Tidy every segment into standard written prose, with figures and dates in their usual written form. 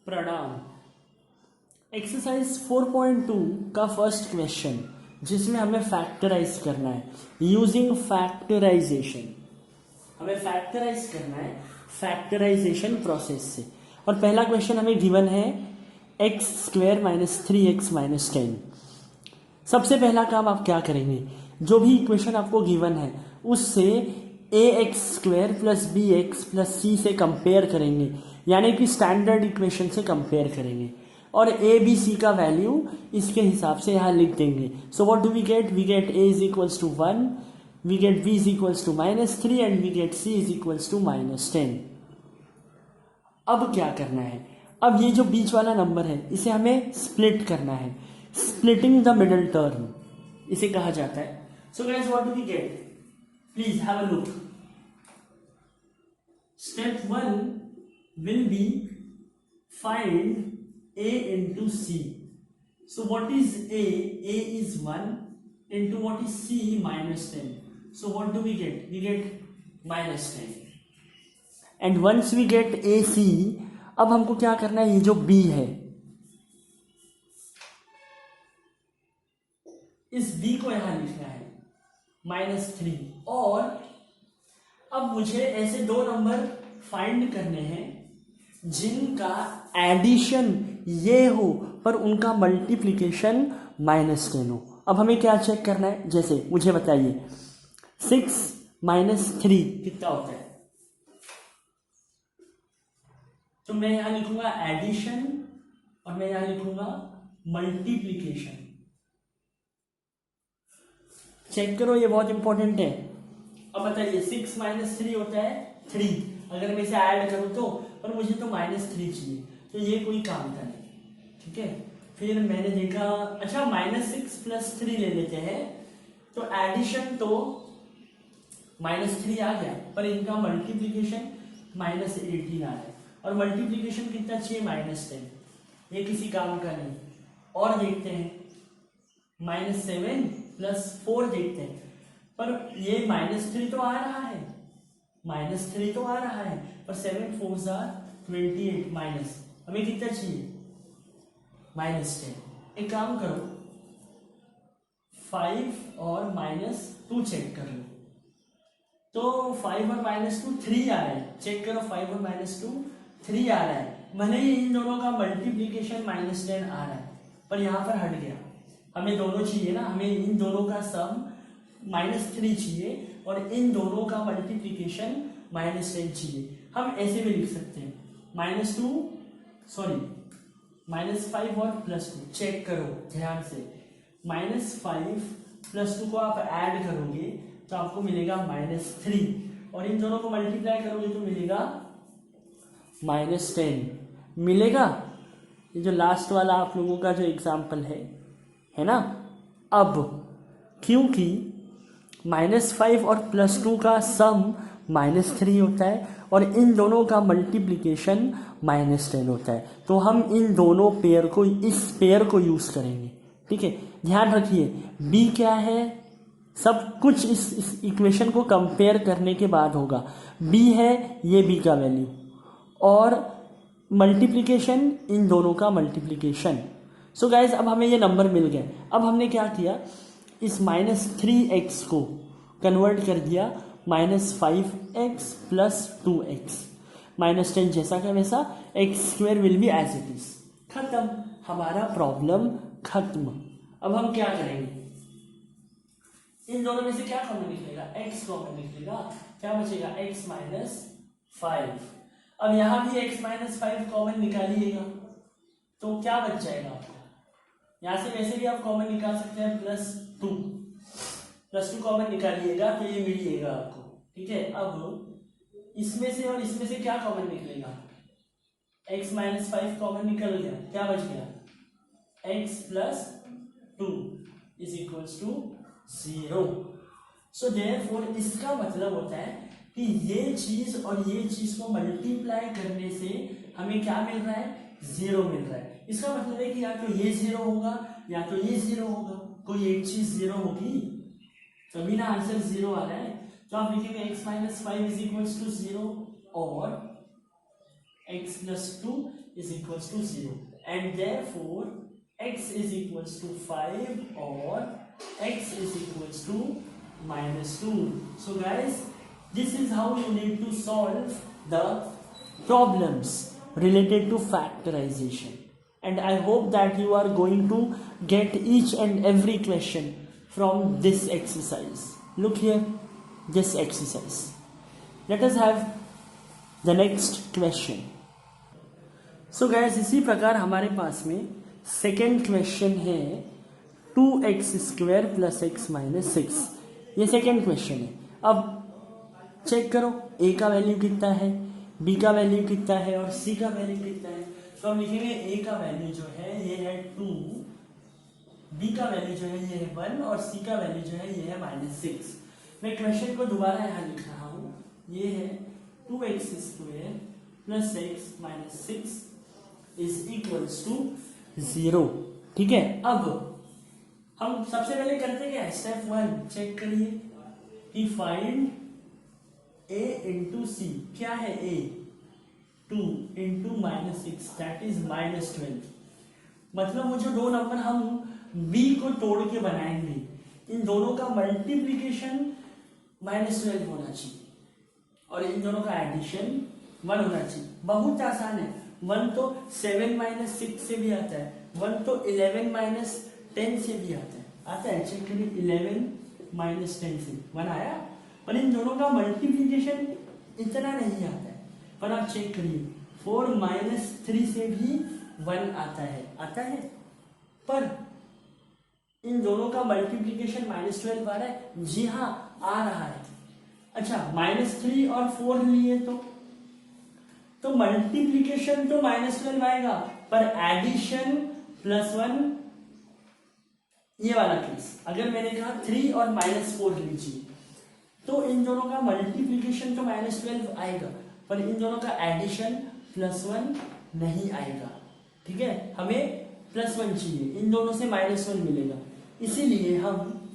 प्रणाम। एक्सरसाइज 4.2 का first question जिसमें हमें फैक्टराइज करना है यूजिंग फैक्टराइजेशन। हमें फैक्टराइज करना है फैक्टराइजेशन प्रोसेस से। और पहला क्वेश्चन हमें गिवन है x square minus 3x minus 10। सबसे पहला काम आप क्या करेंगे, जो भी इक्वेशन आपको गिवन है उससे A x square plus B x plus C से कंपेयर करेंगे, यानी कि स्टैंडर्ड इक्वेशन से कंपेयर करेंगे और ए बी सी का वैल्यू इसके हिसाब से यहाँ लिख देंगे। So what do we get A is equals to 1, we get B is equals to -3 and we get C is equals to -10। अब क्या करना है, अब ये जो बीच वाला नंबर है इसे हमें स्प्लिट करना है, स्प्लिटिंग द मिडल टर्म इसे कहा जाता है। So guys what do we get, please have a look. Step 1 will be find a into c. So what is a? A is 1 into what is c? -10. So what do we get? We get -10. And once we get ac, अब हमको क्या करना है, ये जो b है इस b को यहां लिखना है -3। और अब मुझे ऐसे दो नंबर फाइंड करने हैं जिनका एडिशन ये हो पर उनका मल्टीप्लिकेशन -10 हो। अब हमें क्या चेक करना है, जैसे मुझे बताइए 6 - 3 कितना होता है। तो मैं यहां लिखूंगा एडिशन और मैं यहां लिखूंगा मल्टीप्लिकेशन। चेक करो, ये बहुत इंपॉर्टेंट है। अब बताइए 6 - 3 होता है 3, अगर मैं इसे ऐड करूं तो, पर मुझे तो -3 चाहिए, तो ये कोई काम का नहीं। ठीक है, फिर मैंने देखा अच्छा -6 + 3 ले लेते हैं, तो एडिशन तो -3 आ गया पर इनका मल्टीप्लिकेशन -18 आ रहा है और मल्टीप्लिकेशन कितना चाहिए -10, ये किसी काम का नहीं। और देखते हैं -7 + 4 देखते हैं, पर ये -3 तो आ रहा है, -3 तो आ रहा है, पर 7 × 4 = 28 माइनस हमें कितना चाहिए -10। एक काम करो 5 और -2 चेक कर लो, तो 5 और -2 3 आ रहा है। चेक करो 5 और -2 3 आ रहा है, भले ही इन दोनों का मल्टीप्लिकेशन -10 आ रहा है पर यहाँ पर हट गया। हमें दोनों चाहिए ना, हमें इन दोनों का सम -3 चाहिए और इन दोनों का मल्टीप्लिकेशन -10 चाहिए। हम ऐसे भी लिख सकते हैं -5 और +2। चेक करो ध्यान से, -5 + 2 को आप ऐड करोगे तो आपको मिलेगा -3 और इन दोनों को मल्टीप्लाई करोगे तो मिलेगा -10 मिलेगा। ये जो लास्ट वाला आप लोगों का जो एग्जाम्पल है ना। अब क्योंकि -5 और +2 का सम -3 होता है और इन दोनों का मल्टीप्लिकेशन -10 होता है, तो हम इन दोनों पेयर को, इस पेयर को यूज करेंगे। ठीक है, ध्यान रखिए b क्या है, सब कुछ इस इक्वेशन को कंपेयर करने के बाद होगा। b है ये b का वैल्यू और मल्टीप्लिकेशन इन दोनों का मल्टीप्लिकेशन। सो गाइज अब हमें ये नंबर मिल गए। अब हमने क्या किया, इस -3x को कन्वर्ट कर दिया -5x + 2x, -10 जैसा का वैसा, x² will be as it is. खत्म, हमारा प्रॉब्लम खत्म। अब हम क्या करेंगे, इन दोनों में से क्या कॉमन निकलेगा, x कॉमन निकलेगा, क्या बचेगा x - 5। अब यहां भी x - 5 कॉमन निकालिएगा तो क्या बच जाएगा आपको, यहां से वैसे भी आप कॉमन निकाल सकते हैं +2 कॉमन निकालिएगा तो ये मिलिएगा आपको। ठीक है, अब इसमें से और इसमें से क्या कॉमन निकलेगा, x - 5 कॉमन निकल गया, क्या बच गया x + 2 = 0। सो देयरफॉर इसका मतलब होता है कि ये चीज और ये चीज को मल्टीप्लाई करने से हमें क्या मिल रहा है, 0 मिल रहा है। इसका मतलब है कि या तो ये 0 होगा या तो ये 0 होगा, कोई एक चीज 0 होगी तभी ना आंसर 0 आ रहा है। तो आप लिखेंगे x - 5 = 0 और x + 2 is equals to 0 and therefore x is equals to 5 or x is equals to -2. So guys, this is how you need to solve the problems related to factorization, and I hope that you are going to get each and every question from this exercise. Look here, this exercise. Let us have the next question. So guys, इसी प्रकार हमारे पास में second question है 2x² + x - 6. ये second question है. अब check करो a का वैल्यू कितना है, b का वैल्यू कितना है और c का वैल्यू कितना है. तो हम लिखेंगे a का वैल्यू जो है ये है 2, b का वैल्यू जो है ये है 1 और c का वैल्यू जो है ये है -6. मैं क्वेश्चन को दोबारा यहाँ लिख रहा हूँ. ये है 2x² + x - 6 is equals to 0. ठीक है. अब हम सबसे पहले करते क्या है, स्टेप 1 चेक करिए कि फाइंड a इंटू सी. क्या है a? 2 into -6 that is -12. मतलब वो जो दो नंबर हम b को तोड़ के बनाएंगे, इन दोनों का मल्टीप्लीकेशन -12 होना चाहिए और इन दोनों का एडिशन 1 होना चाहिए. बहुत आसान है. 1 तो 7 - 6 से भी आता है, 1 तो 11 - 10 से भी आता है. चेक करिए 11 - 10 से 1 आया, पर इन दोनों का मल्टीप्लीकेशन इतना नहीं आता है. पर आप चेक करिए 4 - 3 से भी 1 आता है, पर इन दोनों का मल्टीप्लीकेशन -12 आ रहा है. जी हाँ, आ रहा है. अच्छा, -3 और 4 लिए तो मल्टीप्लीकेशन तो -12 आएगा, पर एडिशन +1. ये वाला केस अगर मैंने कहा 3 और -4 लीजिए, तो इन दोनों का मल्टीप्लीकेशन तो -12 आएगा, पर इन दोनों का एडिशन +1 नहीं आएगा. ठीक है, हमें +1 चाहिए, इन दोनों से -1 मिलेगा. इसीलिए हम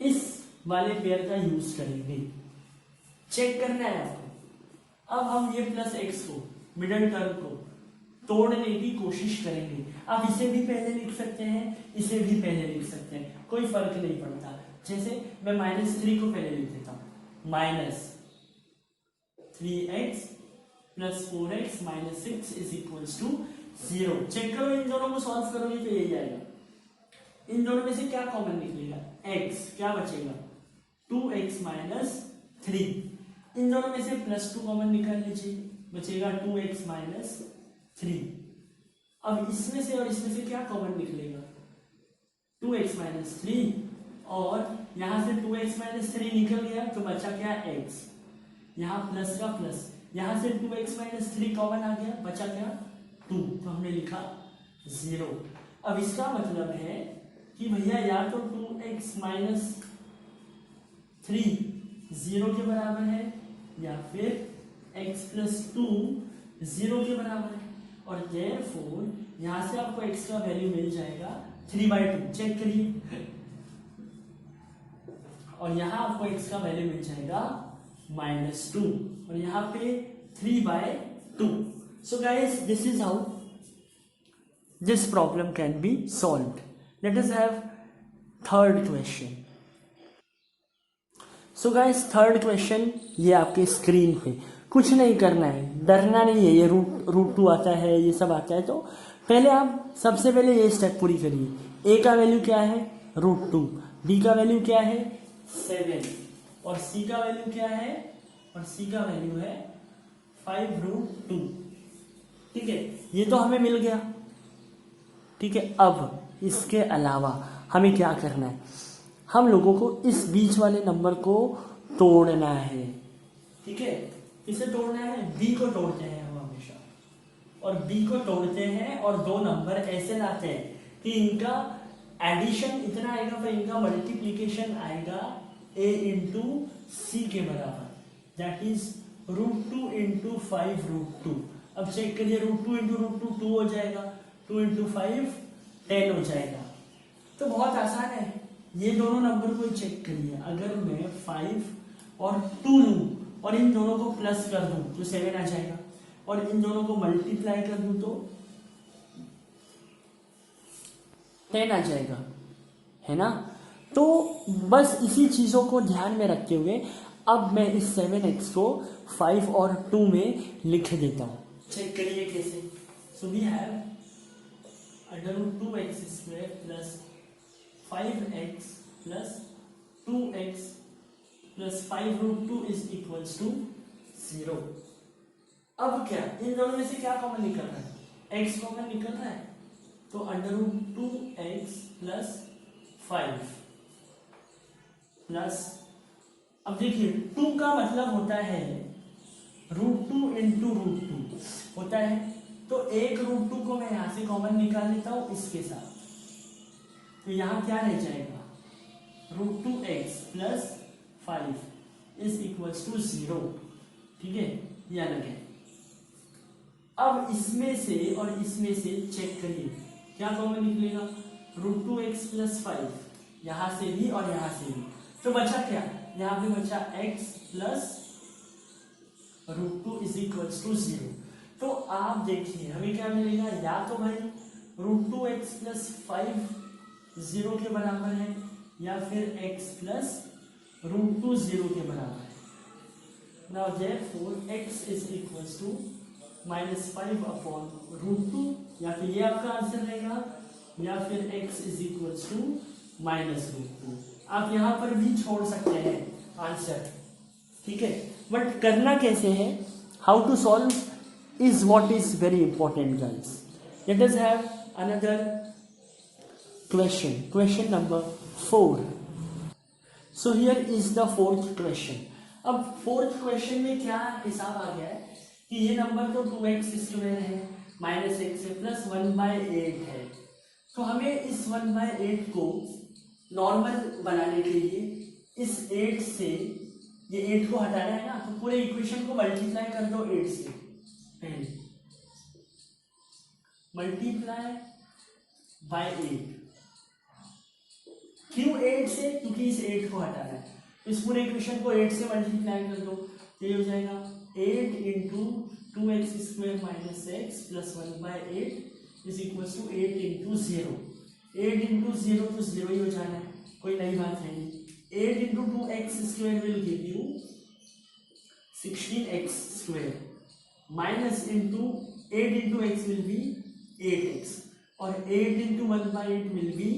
इस वाले पेयर का यूज करेंगे. चेक करना है आपको. अब हम ये +x को, मिडिल टर्म को तोड़ने की कोशिश करेंगे. आप इसे भी पहले लिख सकते हैं, इसे भी पहले लिख सकते हैं, कोई फर्क नहीं पड़ता. जैसे मैं -3 को पहले लिख देता हूं. -3x + 4x - 6 is equals to 0. Check करो, इन दोनों को सॉल्व करोगे तो यही आएगा. इन दोनों में से क्या कॉमन निकलेगा? x. क्या बचेगा? 2x - 3. इन दोनों में से +2 कॉमन निकाल लीजिए, बचेगा 2x - 3. अब इसमें से और इसमें से क्या कॉमन निकलेगा? 2x - 3 और यहां से 2x - 3 निकल गया तो बचा क्या? x. यहाँ प्लस का प्लस, यहां से 2x - 3 कॉमन आ गया, बचा क्या? 2. तो हमने लिखा 0. अब इसका मतलब है कि भैया या तो 2x - 3 0 के बराबर है या फिर x + 2 0 के बराबर है. और therefore यहां से आपको x का वैल्यू मिल जाएगा 3/2. चेक करिए, और यहां आपको x का वैल्यू मिल जाएगा -2 और यहां पे 3/2. So guys, this is how this problem can be solved. Let us have third question. So guys, third question ये आपके स्क्रीन पे. कुछ नहीं करना है, डरना नहीं है. ये रूट 2 आता है, ये सब आता है. तो पहले आप सबसे पहले ये स्टेप पूरी करिए. a का वैल्यू क्या है? √2. b का वैल्यू क्या है? 7. और c का वैल्यू क्या है? और c का वैल्यू है 5√2. ठीक है, ये तो हमें मिल गया. ठीक है, अब इसके अलावा हमें क्या करना है? हम लोगों को इस बीच वाले नंबर को तोड़ना है. ठीक है, इसे तोड़ना है. b को तोड़ते हैं हम हमेशा, और b को तोड़ते हैं और दो नंबर ऐसे लाते हैं कि इनका एडिशन इतना आएगा पर इनका मल्टीप्लीकेशन आएगा a इंटू सी के बराबर. That is √2 into 5√2. अब चेक करिए, √2 इंटू √2 2 हो जाएगा, 2 इंटू 5 10 हो जाएगा. तो बहुत आसान है. ये दोनों नंबर को चेक करिए. अगर मैं 5 और 2 लूं और इन दोनों को प्लस कर दूं तो 7 आ जाएगा. और इन दोनों को मल्टीप्लाई कर दूं तो 10 आ जाएगा, है ना। तो बस इसी चीज़ों को ध्यान में रखते हुए अब मैं इस 7x को 5 और 2 में लिख देता हूँ। चेक करिए कैसे। So we have √2x² plus 5x plus 2x plus 5√2 is equals to 0। अब क्या इन दोनों में से क्या कॉमन निकल रहा है? x कॉमन निकल रहा है, तो √2x प्लस 5 प्लस, अब देखिए 2 का मतलब होता है √2 इंटू √2 होता है, तो एक √2 को मैं यहां से कॉमन निकाल लेता हूं इसके साथ, तो यहां क्या रह जाएगा √2x plus 5 is equals to 0। ठीक है, ये अलग है। अब इसमें से और इसमें से चेक करिए क्या कॉमन निकलेगा, √2x प्लस 5 यहां से भी और यहां से भी, तो बचा क्या, यहां पे बचा x plus √2 is equals to 0। तो आप देखिए हमें क्या मिलेगा, या तो भाई √2x प्लस 5 0 के बराबर है, या फिर x प्लस √2 0 के बराबर है। Now therefore x is equals to -5 upon √2, या फिर ये आपका आंसर रहेगा, या फिर x is equals to -√2। आप यहाँ पर भी छोड़ सकते हैं आंसर, ठीक है, बट करना कैसे है, how to solve is what is very important guys. Let us have another question number 4। So here is the 4th question. अब 4th क्वेश्चन में क्या हिसाब आ गया है कि ये नंबर तो 2x² है माइनस x है प्लस 1/8 है, तो हमें इस 1/8 को नॉर्मल बनाने के लिए इस 8 से ये 8 को हटाना है ना, तो पूरे इक्वेशन को मल्टीप्लाई कर दो 8 से, पहले मल्टीप्लाई बाय 8। क्यों 8 से, क्योंकि इस 8 को हटाना है, तो इस पूरे इक्वेशन को 8 से मल्टीप्लाई कर दो, तो ये हो जाएगा 8 into 2x² minus x plus 1/8 is equal to 8 into 0। 8 into 0 तो 0 ही हो जाना है, कोई नई बात है नहीं। 8 into 2x² will give you 16x² minus into 8 into x will be 8x और 8 into 1/8 will be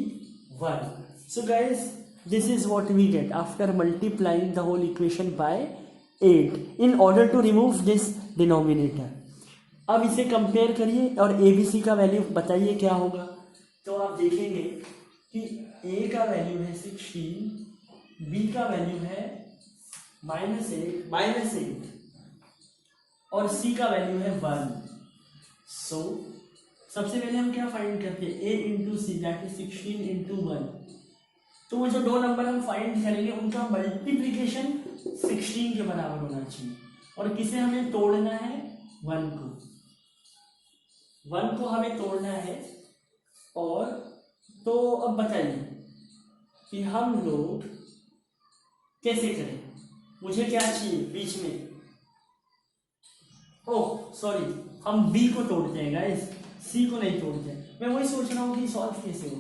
1। So guys, this is what we get after multiplying the whole equation by 8 in order to remove this denominator। अब इसे compare करिए और ABC का value बताइए क्या होगा। तो आप देखेंगे कि A का वैल्यू है 16, B का वैल्यू है -8 और C का वैल्यू है 1। सो सबसे पहले हम क्या फाइंड करते हैं, A into see that is 16 into 1। तो वो जो दो नंबर हम फाइंड करेंगे उनका मल्टीप्लिकेशन 16 के बराबर होना चाहिए, और किसे हमें तोड़ना है, 1 को हमें तोड़ना है। और तो अब बताइए कि हम लोग कैसे करें, मुझे क्या चाहिए बीच में, ओह सॉरी, हम B को तोड़ते हैं गाइस, C को नहीं तोड़ते हैं। मैं वही सोच रहा हूँ कि सॉल्व कैसे हो।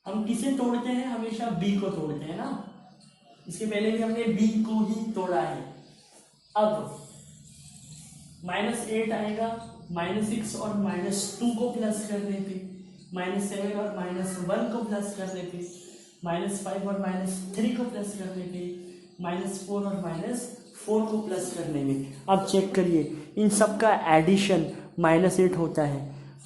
हम किसे तोड़ते हैं, हमेशा B को तोड़ते हैं ना, इसके पहले भी हमने B को ही तोड़ा है। अब -8 आएगा, -6 और -2 को प्लस करने पे, -7 और -1 को प्लस करने पे, -5 और -3 को प्लस करने पे, -4 और -4 को प्लस करने में। अब चेक करिए इन सब का एडिशन -8 होता है,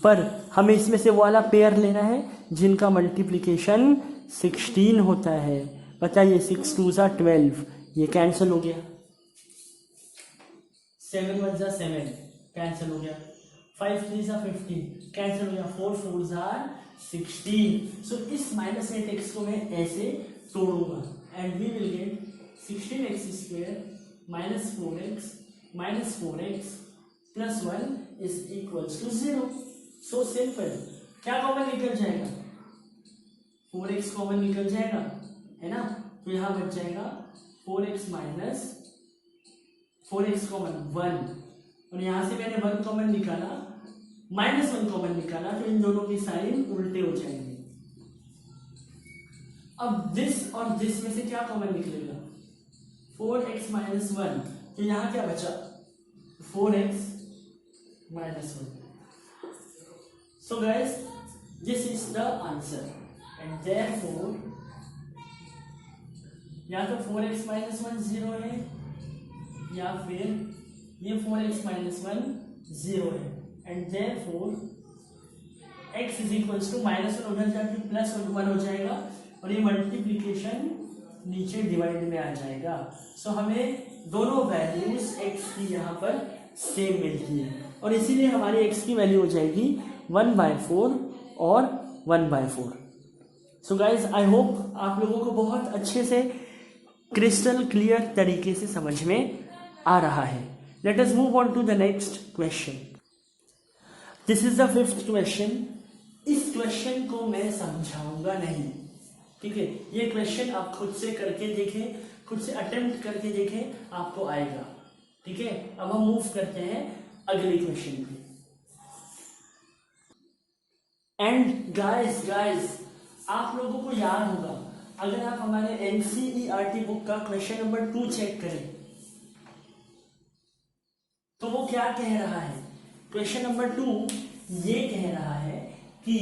पर हमें इसमें से वो वाला पेयर लेना है जिनका मल्टीप्लिकेशन 16 होता है। बताइए 6 2 ज़ा 12, ये कैंसिल हो गया, 7 1 ज़ा 7 कैंसिल हो गया, 5 3 ज़ा 15 कैंसिल हो गया, 4 4 ज़ा 16। सो इस -8x को मैं ऐसे तोड़ूंगा and we will get 16x² -4x plus 1 is equals to 0। So simple, क्या कॉमन निकल जाएगा, 4x कॉमन निकल जाएगा, है ना, तो यहां बच जाएगा 4x कॉमन 1 और यहाँ से मैंने 1 कॉमन निकाला, -1 कॉमन निकाला, तो इन दोनों की साइन उल्टे हो जाएंगे। अब दिस और दिस में से क्या कॉमन निकलेगा? 4x - 1, तो यहाँ क्या बचा? 4x - 1। So guys, this is the answer and therefore या तो 4x - 1 0 है या फिर ये 4x - 1 0 है and therefore x is equals to -1 उधर जाके +1 हो जाएगा और ये मल्टीप्लीकेशन नीचे डिवाइड में आ जाएगा। सो हमें दोनों वैल्यूज x की यहाँ पर सेम मिलती है और इसीलिए हमारी x की वैल्यू हो जाएगी 1/4 और 1/4। सो गाइज आई होप आप लोगों को बहुत अच्छे से क्रिस्टल क्लियर तरीके से समझ में आ रहा है। Let us move on to the next question. This is the 5th question. इस क्वेश्चन को मैं समझाऊंगा नहीं, ठीक है? ये क्वेश्चन आप खुद से करके देखें, खुद से अटेम्प्ट करके देखें, आपको आएगा, ठीक है? अब हम मूव करते हैं अगले क्वेश्चन पे। एंड गाइस आप लोगों को याद होगा, अगर आप हमारे NCERT बुक का क्वेश्चन नंबर 2 चेक करें तो वो क्या कह रहा है? क्वेश्चन नंबर 2 ये कह रहा है कि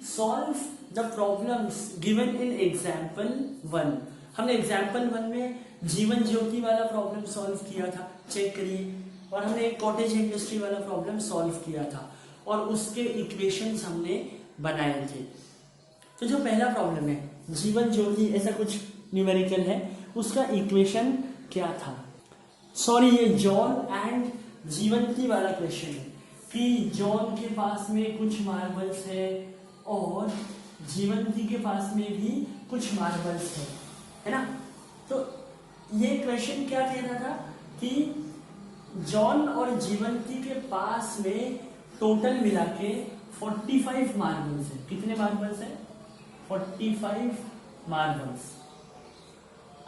solve the problems given in example 1। हमने एग्जाम्पल 1 में जीवन ज्योति वाला प्रॉब्लम सॉल्व किया था, चेक करिए, और हमने एक कॉटेज इंडस्ट्री वाला प्रॉब्लम सॉल्व किया था और उसके इक्वेशंस हमने बनाए थे। तो जो पहला प्रॉब्लम है जीवन ज्योति ऐसा कुछ न्यूमेरिकल है, उसका इक्वेशन क्या था? सॉरी, ये जॉन एंड जीवंती वाला क्वेश्चन है कि जॉन के पास में कुछ मार्बल्स है और जीवंती के पास में भी कुछ मार्बल्स है ना? तो ये क्वेश्चन क्या कह रहा था कि जॉन और जीवंती के पास में टोटल मिला के 45 मार्बल्स है। कितने मार्बल्स है? 45 मार्बल्स।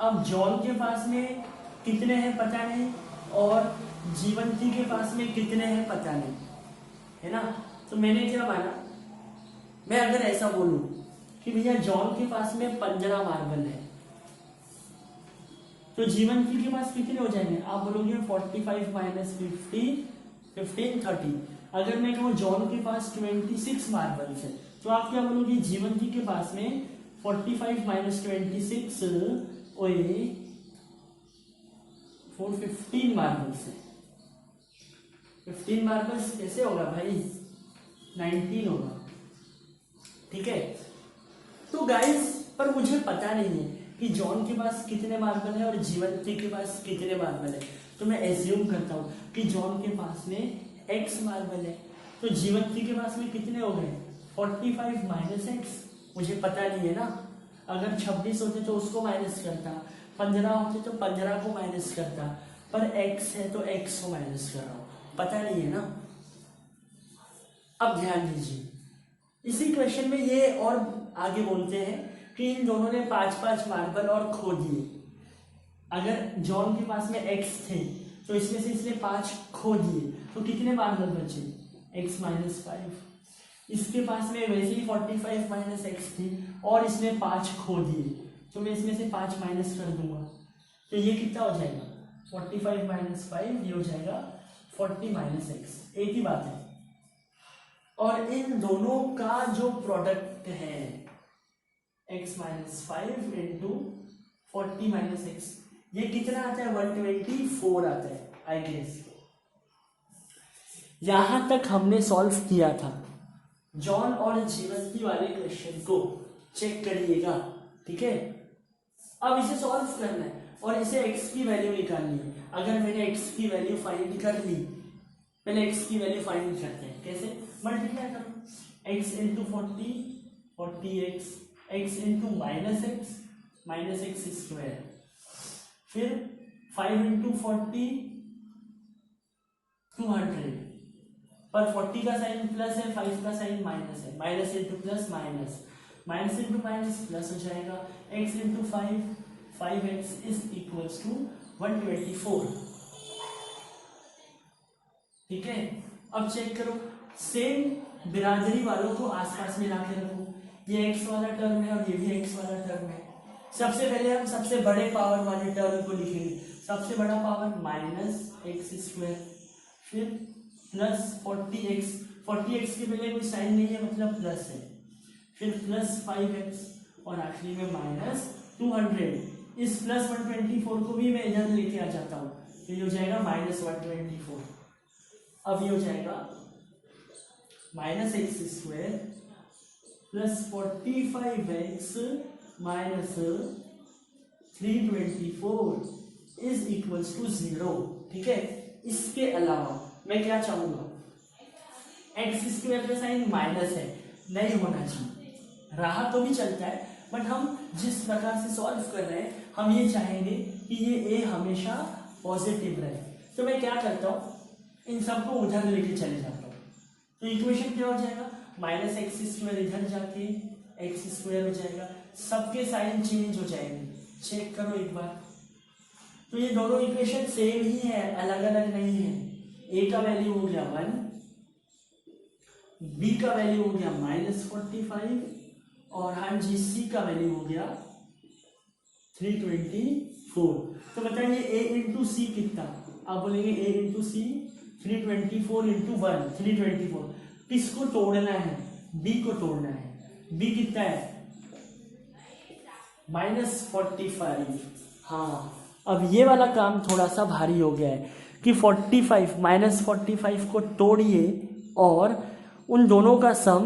अब जॉन के पास में कितने हैं पता नहीं और जीवंती के पास में कितने हैं पता नहीं, है ना? तो मैंने क्या माना, मैं अगर ऐसा बोलूं कि भैया जॉन के पास में 15 मार्बल है तो जीवंती के पास कितने हो जाएंगे? आप बोलोगे 45 - 50 15 30। अगर मैं कहूँ जॉन के पास 26 मार्बल्स है तो आप क्या बोलोगे? जीवंती के पास में 45 - 26 ओए 415 मार्बल्स है। 15 मार्बल्स कैसे होगा भाई? 19 होगा, ठीक है? तो गाइस, पर मुझे पता नहीं है कि जॉन के पास कितने मार्बल है और जीवंती के पास कितने मार्बल है, तो मैं एज्यूम करता हूँ कि जॉन के पास में x मार्बल है, तो जीवंती के पास में कितने हो गए? 45 - x। मुझे पता नहीं है ना, अगर 26 होते तो उसको माइनस करता, 15 होते तो 15 को माइनस करता, पर x है तो x को माइनस कर रहा हूँ, पता नहीं है ना। अब ध्यान दीजिए, इसी क्वेश्चन में ये और आगे बोलते हैं कि इन दोनों ने 5-5 मार्बल और खो दिए। अगर जॉन के पास में x थे तो इसमें से इसने 5 खो दिए, तो कितने मार्बल बचे? x - 5। इसके पास में वैसे ही 45 - x थी और इसने 5 खो दिए, तो मैं इसमें से 5 माइनस कर दूंगा, तो ये कितना हो जाएगा? 45 - 5, ये हो जाएगा 40 - x। एक ही बात है। और इन दोनों का जो प्रोडक्ट है x - 5 इंटू 40 - x, ये कितना आता है? 124 आता है, आई गेस। यहां तक हमने सॉल्व किया था। जॉन और जीवंती वाले क्वेश्चन को चेक करिएगा, ठीक है? अब इसे सॉल्व करना है और इसे x की वैल्यू निकालनी है। अगर मैंने x की वैल्यू फाइंड कर ली, पहले x की वैल्यू फाइंड करते हैं। कैसे? मल्टीप्लाई करो, x into 40x, x into -x square, फिर 5 इंटू 40 200, पर 40 का साइन प्लस है, 5 का साइन माइनस है, minus into plus minus, minus into minus plus हो जाएगा, x into 5x is equals to 124, ठीक है, अब चेक करो, सेम बिरादरी वालों को आसपास में ला के रखो। ये एक्स वाला टर्म है और ये भी एक्स वाला टर्म है। सबसे पहले हम सबसे बड़े पावर वाले टर्म को लिखेंगे। सबसे बड़ा पावर माइनस एक्स स्क्वायर, फिर प्लस 40x, 40x के पहले कोई साइन नहीं है मतलब प्लस है, फिर प्लस 5x और आखिरी में माइनस 200। इस प्लस 124 को भी मैं इधर लेके आ जाता हूँ, तो ये हो जाएगा माइनस 124। अब ये हो जाएगा minus x square plus 45x minus 324 is equals to 0। ठीक है, इसके अलावा मैं क्या चाहूंगा, एक्स स्क्वायर का साइन माइनस है, नहीं होना चाहिए, रहा तो भी चलता है, बट हम जिस प्रकार से सॉल्व कर रहे हैं हम ये चाहेंगे कि ये ए हमेशा पॉजिटिव रहे। तो मैं क्या करता हूँ, इन सबको उधर लेके चले जाता हूँ, तो इक्वेशन क्या हो जाएगा, माइनस एक्स स्क्वायर इधर जाके एक्स स्क्वायर हो जाएगा, सबके साइन चेंज हो जाएंगे। चेक करो एक बार, तो ये दोनों इक्वेशन सेम ही है, अलग अलग नहीं है। ए का वैल्यू हो गया 1, बी का वैल्यू हो गया माइनस 45 और हाँ जी सी का वैल्यू हो गया 324। तो बताइए ए इंटू सी कितना, आप बोलेंगे ए इंटू सी 324 इंटू 1 324। किसको तोड़ना है, बी को तोड़ना है। बी कितना है माइनस 45। हाँ, अब ये वाला काम थोड़ा सा भारी हो गया है कि 45 माइनस 45 को तोड़िए और उन दोनों का सम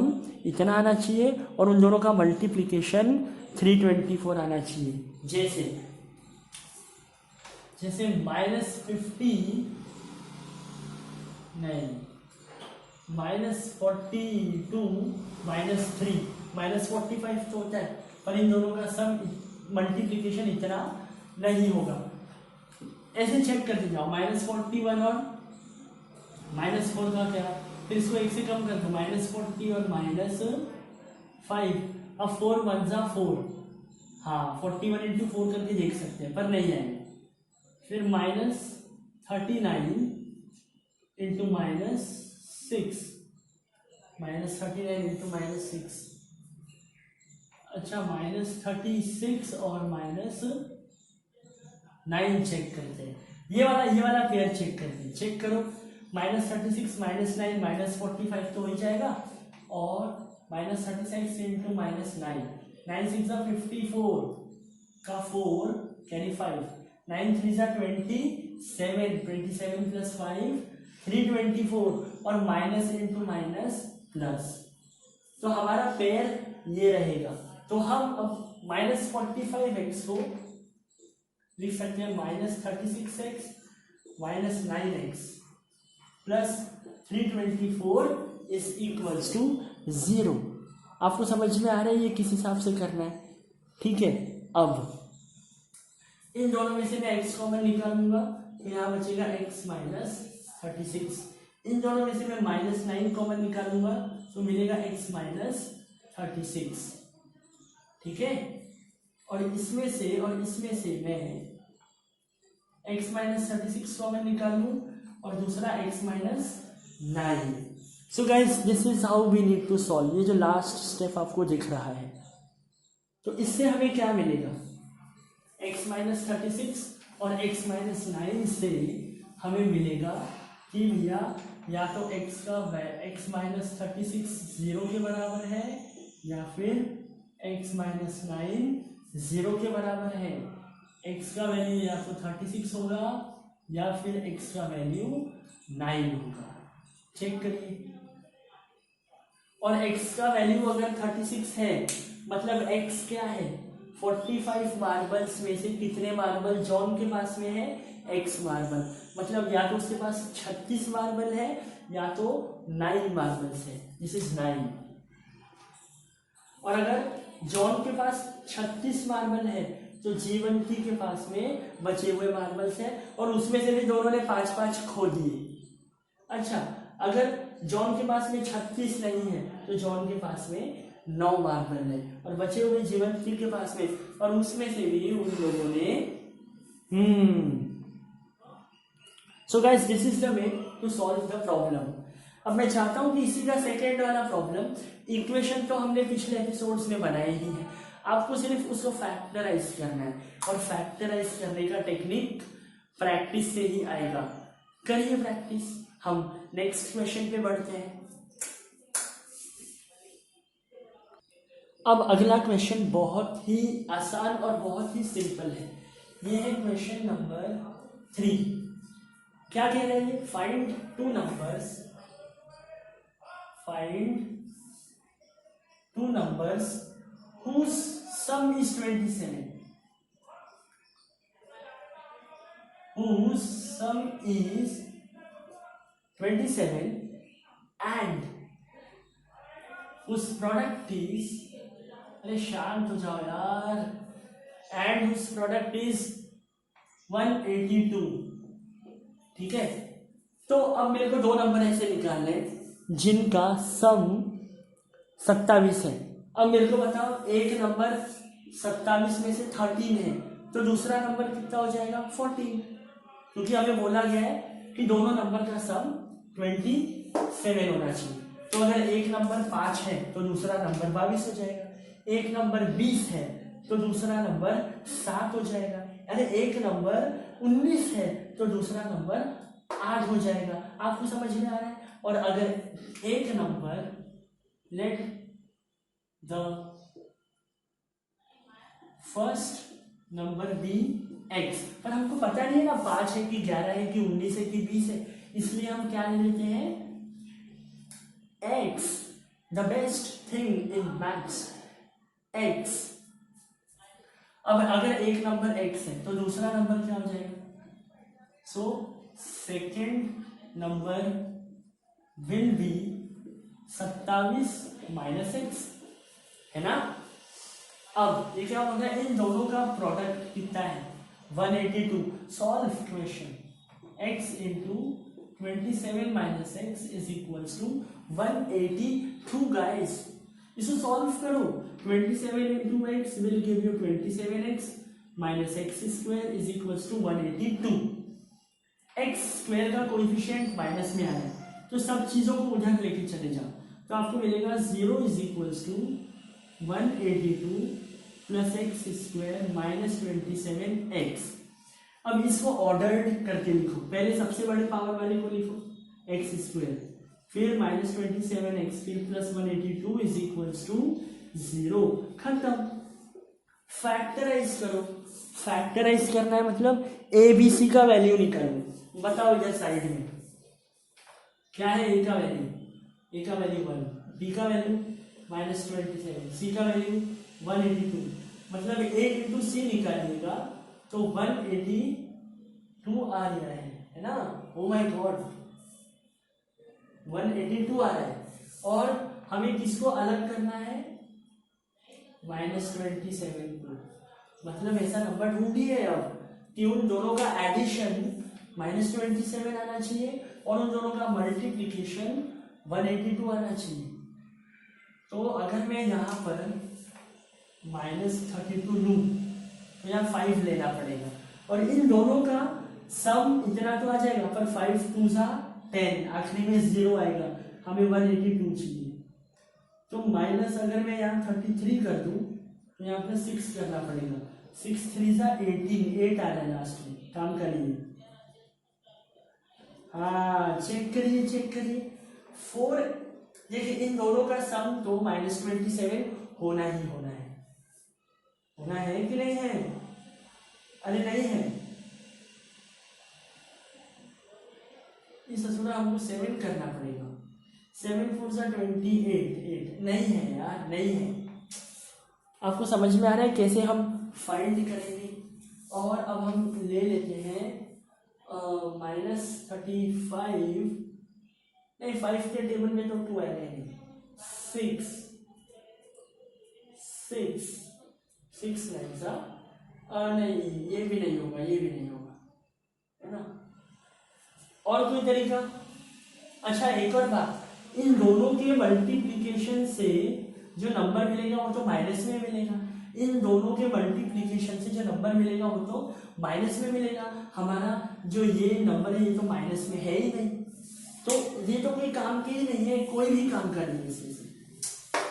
इतना आना चाहिए और उन दोनों का मल्टीप्लिकेशन 324 आना चाहिए। जैसे माइनस 50 नहीं, माइनस 42 माइनस 3 माइनस 45 तो होता है, पर इन दोनों का सम मल्टीप्लिकेशन इतना नहीं होगा। ऐसे चेक करते जाओ, माइनस 41 और माइनस 4 का क्या, फिर इसको एक से कम कर दो, माइनस 40 और माइनस 5। अब 4 1 जा 4, हाँ 41 इंटू 4 करके देख सकते हैं पर नहीं आएगा। फिर minus 39 into minus 6, minus 39 into minus 6, अच्छा माइनस 36 और माइनस 9 चेक करते हैं। ये वाला पेयर चेक करते हैं। चेक करो, माइनस 36 माइनस 9 माइनस 45 तो हो ही जाएगा, और माइनस 36 इंटू माइनस 9, 9 6 54 का 4 कैरी 5, 9 3 27, 27 प्लस 5 324 और माइनस इंटू माइनस प्लस, तो हमारा पेयर ये रहेगा। तो हम अब माइनस 45x को लिख सकते हैं minus 36x minus 9x plus 324 is equals to 0। आपको समझ में आ रहा है ये किस हिसाब से करना है? ठीक है, अब इन दोनों में से मैं x कॉमन निकालूंगा, तो यहाँ बचेगा x माइनस 36। इन दोनों में से मैं माइनस 9 कॉमन निकालूंगा, तो मिलेगा x माइनस 36। ठीक है, और इसमें से मैं x माइनस 36 कॉमन निकालूं और दूसरा x minus 9। So guys this is how we need to solve. ये जो लास्ट स्टेप आपको दिख रहा है, तो इससे हमें क्या मिलेगा, x माइनस 36 और x माइनस 9 से हमें मिलेगा कि भैया या तो x माइनस 36 0 के बराबर है या फिर x माइनस 9 0 के बराबर है। x का वैल्यू या तो 36 होगा या फिर x का वैल्यू 9 होगा। चेक करिए, और x का वैल्यू अगर 36 है मतलब x क्या है, 45 मार्बल्स में से कितने मार्बल जॉन के पास में है, x मार्बल, मतलब या तो उसके पास 36 मार्बल है या तो 9 मार्बल्स है, दिस इज 9। और अगर जॉन के पास 36 मार्बल है तो जीवंती के पास में बचे हुए मार्बल्स है, और उसमें से भी दोनों ने 5-5 खो दिए। अच्छा, अगर जॉन के पास में 36 नहीं है तो जॉन के पास में 9 मार्बल है और बचे हुए जीवंती के पास में, और उसमें से भी उन लोगों ने so guys this is the way to solve the problem. अब मैं चाहता हूं कि इसी का सेकेंड वाला प्रॉब्लम, इक्वेशन तो हमने पिछले एपिसोड्स में बनाई ही है, आपको सिर्फ उसको फैक्टराइज करना है, और फैक्टराइज करने का टेक्निक प्रैक्टिस से ही आएगा। करिए प्रैक्टिस। हम नेक्स्ट क्वेश्चन पे बढ़ते हैं। अब अगला क्वेश्चन बहुत ही आसान और बहुत ही सिंपल है। ये है क्वेश्चन नंबर 3। क्या कह रहे हैं? Find two numbers whose sum is 27, whose sum is 27 and whose product is, अरे शांत हो जाओ यार, and whose product is 182। ठीक है, तो अब मेरे को दो नंबर ऐसे निकालने जिनका सम 27 है। अब मेरे को बताओ, एक नंबर 27 में से 13 है, तो दूसरा नंबर कितना हो जाएगा? 14, क्योंकि हमें बोला गया है कि दोनों नंबर का सम 27 होना चाहिए। तो अगर एक नंबर 5 है तो दूसरा नंबर 22 हो जाएगा, एक नंबर 20 है तो दूसरा नंबर 7 हो जाएगा, अरे एक नंबर 19 है तो दूसरा नंबर 8 हो जाएगा। आपको समझ में आ रहा है? और अगर एक number, let the first number be x, पर हमको पता नहीं है ना 5 है कि 11 है कि 19 है कि 20 है, इसलिए हम क्या ले लेते हैं? X, the best thing in maths, x. अब अगर एक नंबर एक्स है तो दूसरा नंबर क्या हो जाएगा? So second number will be 27 माइनस एक्स, है ना। अब ये क्या होगा? इन दोनों का प्रोडक्ट कितना है? 182। सॉल्व क्वेश्चन, x इंटू 27 माइनस x is equals to 182 guys. इसे सॉल्व करो। 27 into x will give you 27x minus x square is equals to 182। X square का कोएफिशिएंट माइनस में आ रहा है, तो सब चीजों को उधर लेके चले जाओ, तो आपको मिलेगा 0 is equals to 182 plus x square minus 27x। अब इसको ऑर्डर्ड करके लिखो, पहले सबसे बड़े पावर वाले को लिखो एक्स स्क्वायर, फिर माइनस 27x, फिर प्लस 182 इज इक्वल्स टू 0। खत्म। फैक्टराइज करो। फैक्टराइज करना है मतलब ए बी सी का वैल्यू निकालो। बताओ इधर साइड में क्या है? ए का वैल्यू, ए का वैल्यू 1, बी का वैल्यू माइनस 27, सी का वैल्यू 182, मतलब ए इंटू सी निकालिएगा तो 182 आ रहा है ना। ओ माय गॉड, 182 आ रहा है, और हमें किसको अलग करना है? माइनस 27 को, मतलब ऐसा नंबर ढूंढी है अब कि उन दोनों का एडिशन माइनस 27 आना चाहिए और उन दोनों का मल्टीप्लीकेशन 182 आना चाहिए। तो अगर मैं यहाँ पर माइनस 32 लूँ तो यहाँ 5 लेना पड़ेगा, और इन दोनों का सम इतना तो आ जाएगा, पर 5 2 सा 10, आखिरी में 0 आएगा, हमें 182 चाहिए। तो माइनस अगर मैं यहाँ 33 कर दूँ तो यहाँ पर 6 करना पड़ेगा, 6 3 सा 18, 8 आ रहा है लास्ट में। काम करिए, हाँ चेक करिए, चेक करिए 4। देखिए इन दोनों का सम तो माइनस 27 होना ही होना है, होना है कि नहीं है? अरे नहीं है, इस असुरा हमको 7 करना पड़ेगा, 7 4 सा 28, नहीं है यार, नहीं है। आपको समझ में आ रहा है कैसे हम फाइंड करेंगे? और अब हम ले लेते हैं माइनस 35, नहीं 5 के टेबल में तो 2 आएगा नहीं, 6 लाइन्स, नहीं ये भी नहीं होगा, ये भी नहीं होगा, है ना। और कोई तरीका? अच्छा एक और बात, इन दोनों के मल्टीप्लिकेशन से जो नंबर मिलेगा वो तो माइनस में मिलेगा, इन दोनों के मल्टीप्लिकेशन से जो नंबर मिलेगा वो तो माइनस में मिलेगा। हमारा जो ये नंबर है ये तो माइनस में है ही नहीं, तो ये तो कोई काम की ही नहीं है, कोई भी काम कर नहीं इसमें से।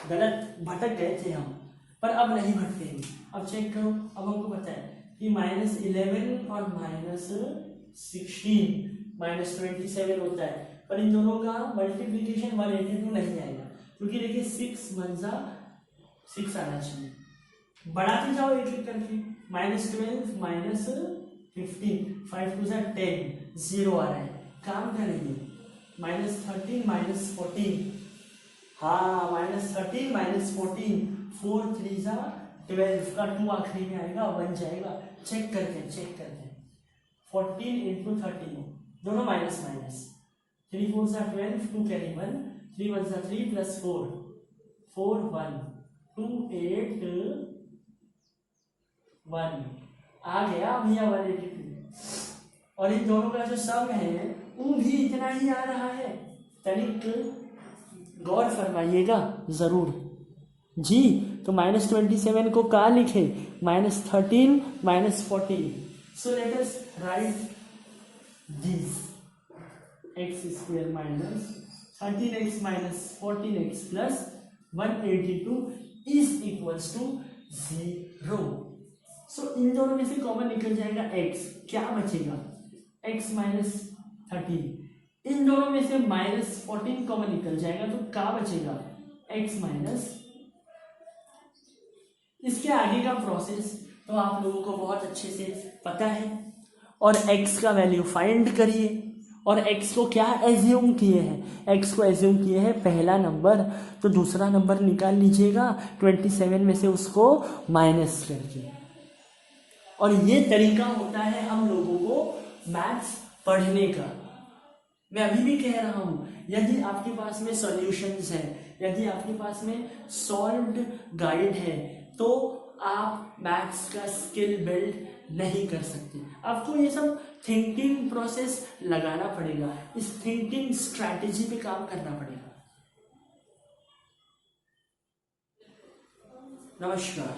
गलत भटक गए थे हम, पर अब नहीं भटकेंगे। अब चेक करो, अब हमको पता है कि -11 और -16 -27 होता है, पर इन दोनों का मल्टीप्लीकेशन 182 नहीं आएगा, क्योंकि देखिए 6 1 जा 6 आना चाहिए। बढ़ाते जाओ एक एक करके, -12 -15 5 2 10 0 आ रहा है, काम करेंगे। -13 -14, हाँ -13 -14 4 3 जा 12 का 2 आखिरी में आएगा, बन जाएगा। चेक करके 14 × 13 दोनों माइनस माइनस, 3 4 जा 12 2 कैरी 1 3 1 जा 3 + 4 4 1 2 8 1 आ गया भैया 182। और इन दोनों का जो सम है वो भी इतना ही आ रहा है, तनिक गौर फरमाइएगा जरूर जी। तो -27 को कहाँ लिखे, -13 -14। So let us right this x² - 13x - 14x + 182 = 0। सो इन दोनों में से कॉमन निकल जाएगा x, क्या बचेगा x - 13। इन दोनों में से -14 कॉमन निकल जाएगा, तो क्या बचेगा x - इसके आगे का प्रोसेस तो आप लोगों को बहुत अच्छे से पता है। और x का वैल्यू फाइंड करिए, और x को क्या एज्यूम किए हैं, x को एज्यूम किए हैं पहला नंबर, तो दूसरा नंबर निकाल लीजिएगा 27 में से उसको माइनस करके। और ये तरीका होता है हम लोगों को मैथ्स पढ़ने का। मैं अभी भी कह रहा हूँ, यदि आपके पास में सॉल्यूशंस है, यदि आपके पास में सॉल्व्ड गाइड है, तो आप मैथ्स का स्किल बिल्ड नहीं कर सकते। आपको ये सब थिंकिंग प्रोसेस लगाना पड़ेगा, इस थिंकिंग स्ट्रैटेजी पे काम करना पड़ेगा। नमस्कार।